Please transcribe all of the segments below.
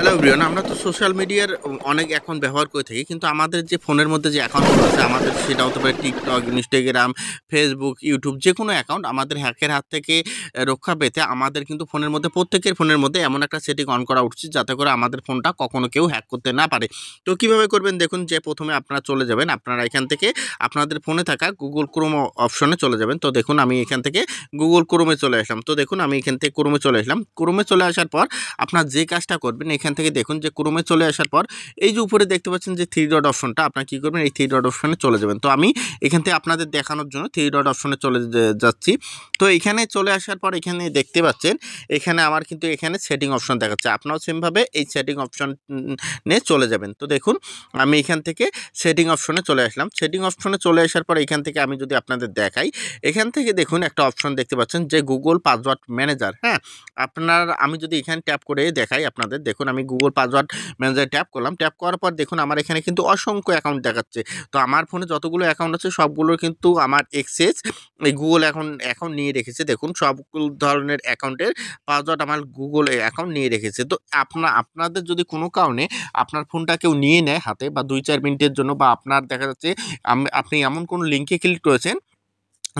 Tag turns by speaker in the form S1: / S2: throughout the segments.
S1: Hello everyone, আমরা তো social মিডিয়ার অনেক অ্যাকাউন্ট ব্যবহার করে থাকি, কিন্তু আমাদের যে ফোনের মধ্যে যে অ্যাকাউন্টগুলো আছে আমাদের, সেটা হতে পারে টিকটক, ইনস্টাগ্রাম, ফেসবুক, ইউটিউব, যে কোনো অ্যাকাউন্ট আমাদের হ্যাকের হাত থেকে রক্ষা পেতে আমাদের কিন্তু ফোনের মধ্যে, প্রত্যেকের ফোনের মধ্যে এমন একটা সেটিং অন করা উচিত যাতে করে আমাদের ফোনটা কখনো কেউ হ্যাক করতে না পারে। তো কিভাবে করবেন দেখুন, যে প্রথমে আপনারা চলে যাবেন, আপনারা এখান থেকে আপনাদের ফোনে থাকা গুগল ক্রোম অপশনে চলে যাবেন। তো দেখুন আমি এখান থেকে গুগল ক্রোমে চলে আসলাম। তো দেখুন আমি এখান থেকে ক্রোমে চলে আসলাম। ক্রোমে চলে আসার পর আপনার যে কাজটা করবেন, এখান থেকে দেখুন যে ক্রোমে চলে আসার পর এই যে উপরে দেখতে পাচ্ছেন যে থ্রি ডট অপশনটা, আপনার কী করবেন, এই থ্রি ডট অপশনে চলে যাবেন। তো আমি এখান থেকে আপনাদের দেখানোর জন্য থ্রি ডট অপশনে চলে যাচ্ছি। তো এখানে চলে আসার পর এখানে দেখতে পাচ্ছেন, এখানে আমার কিন্তু এখানে সেটিং অপশন দেখাচ্ছে। আপনারাও সেমভাবে এই সেটিং অপশনে চলে যাবেন। তো দেখুন আমি এখান থেকে সেটিং অপশনে চলে আসলাম। সেটিং অপশনে চলে আসার পর এখান থেকে আমি যদি আপনাদের দেখাই, এখান থেকে দেখুন একটা অপশন দেখতে পাচ্ছেন যে গুগল পাসওয়ার্ড ম্যানেজার। হ্যাঁ, আমি যদি এখানে ট্যাপ করে দেখাই আপনাদের, দেখুন আমি গুগল পাসওয়ার্ড ম্যানেজার ট্যাপ করলাম। ট্যাপ করার পর দেখুন আমার এখানে কিন্তু অসংখ্য অ্যাকাউন্ট দেখাচ্ছে। তো আমার ফোনে যতগুলো অ্যাকাউন্ট আছে সবগুলোর কিন্তু আমার এক্সেস এই গুগল অ্যাকাউন্ট নিয়ে রেখেছে। দেখুন সবগুলো ধরনের অ্যাকাউন্টের পাসওয়ার্ড আমার গুগল অ্যাকাউন্ট নিয়ে রেখেছে। তো আপনাদের যদি কোনো কারণে আপনার ফোনটা কেউ নিয়ে নেয় হাতে, বা 2-4 মিনিটের জন্য, বা আপনার দেখা যাচ্ছে আপনি এমন কোনো লিঙ্কে ক্লিক করেছেন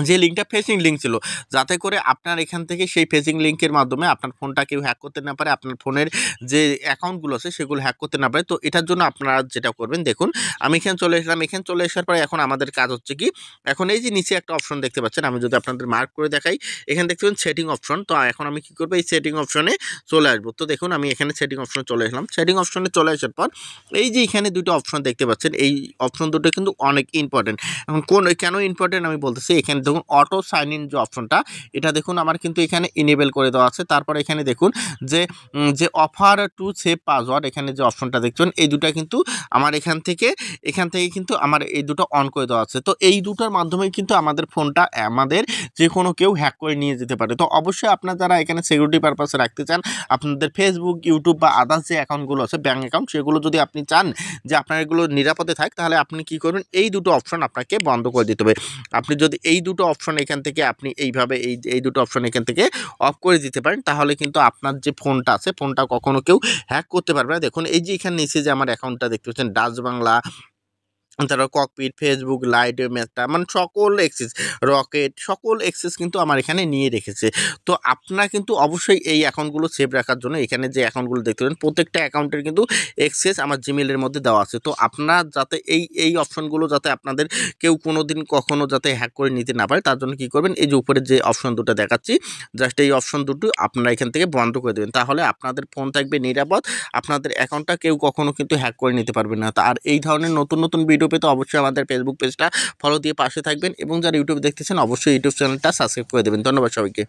S1: যে লিঙ্কটা ফেসিং লিঙ্ক ছিল, যাতে করে আপনার এখান থেকে সেই ফেসিং লিঙ্কের মাধ্যমে আপনার ফোনটা কেউ হ্যাক করতে না পারে, আপনার ফোনের যে অ্যাকাউন্টগুলো আছে সেগুলো হ্যাক করতে না পারে। তো এটার জন্য আপনারা যেটা করবেন, দেখুন আমি এখানে চলে আসলাম। এখানে চলে আসার পরে এখন আমাদের কাজ হচ্ছে কি, এখন এই যে নিচে একটা অপশন দেখতে পাচ্ছেন, আমি যদি আপনাদের মার্ক করে দেখাই, এখানে দেখতে পাচ্ছেন সেটিং অপশন। তো এখন আমি কী করবো, এই সেটিং অপশনে চলে আসবো। তো দেখুন আমি এখানে সেটিং অপশনে চলে আসলাম। সেটিং অপশনে চলে আসার পর এই যে এখানে দুটো অপশন দেখতে পাচ্ছেন, এই অপশন দুটো কিন্তু অনেক ইম্পর্টেন্ট। এখন কেন ইম্পর্টেন্ট আমি বলতেছি, এখানে দেখুন অটো সাইন ইন যে অপশনটা, এটা দেখুন আমার কিন্তু এখানে ইনেবল করে দেওয়া আছে। তারপর এখানে দেখুন যে অফার টু সেভ পাসওয়ার্ড, এখানে যে অপশনটা দেখছেন, এই দুটো কিন্তু আমার এখান থেকে কিন্তু আমার এই দুটো অন করে দেওয়া আছে। তো এই দুটোর মাধ্যমে কিন্তু আমাদের ফোনটা আমাদের যে কোনো কেউ হ্যাক করে নিয়ে যেতে পারে। তো অবশ্যই আপনার যারা এখানে সিকিউরিটি পারপাসে রাখতে চান, আপনাদের ফেসবুক, ইউটিউব বা আদার্স যে অ্যাকাউন্টগুলো আছে, ব্যাঙ্ক অ্যাকাউন্ট, সেগুলো যদি আপনি চান যে আপনার এগুলো নিরাপদে থাকে, তাহলে আপনি কি করবেন, এই দুটো অপশন আপনাকে বন্ধ করে দিতে হবে। আপনি যদি এই দুটো অপশন এখান থেকে আপনি এইভাবে এই দুটো অপশন এখান থেকে অফ করে দিতে পারেন, তাহলে কিন্তু আপনার যে ফোনটা আছে, ফোনটা কখনো কেউ হ্যাক করতে পারবে না। দেখুন এই যে এখানে নিচে যে আমার অ্যাকাউন্টটা দেখতে পাচ্ছেন, ডাচ বাংলা, তারপর ককপিট, ফেসবুক, লাইট, মেটা, মানে সকল এক্সেস, রকেট, সকল এক্সেস কিন্তু আমার এখানে নিয়ে রেখেছে। তো আপনারা কিন্তু অবশ্যই এই অ্যাকাউন্টগুলো সেভ রাখার জন্য এখানে যে অ্যাকাউন্টগুলো দেখতে পাবেন, প্রত্যেকটা অ্যাকাউন্টের কিন্তু এক্সেস আমার জিমেলের মধ্যে দেওয়া আছে। তো আপনারা যাতে এই অপশনগুলো যাতে আপনাদের কেউ কোনোদিন কখনো যাতে হ্যাক করে নিতে না পারে, তার জন্য কী করবেন, এই যে উপরে যে অপশন দুটো দেখাচ্ছি, জাস্ট এই অপশন দুটো আপনারা এখান থেকে বন্ধ করে দেবেন। তাহলে আপনাদের ফোন থাকবে নিরাপদ, আপনাদের অ্যাকাউন্টটা কেউ কখনো কিন্তু হ্যাক করে নিতে পারবে না। আর এই ধরনের নতুন নতুন ভিডিও পেতে অবশ্যই আমাদের ফেসবুক পেজটা ফলো দিয়ে পাশে থাকবেন, এবং যারা ইউটিউব দেখতেছেন অবশ্যই ইউটিউব চ্যানেলটা সাবস্ক্রাইব করে দেবেন। ধন্যবাদ সবাইকে।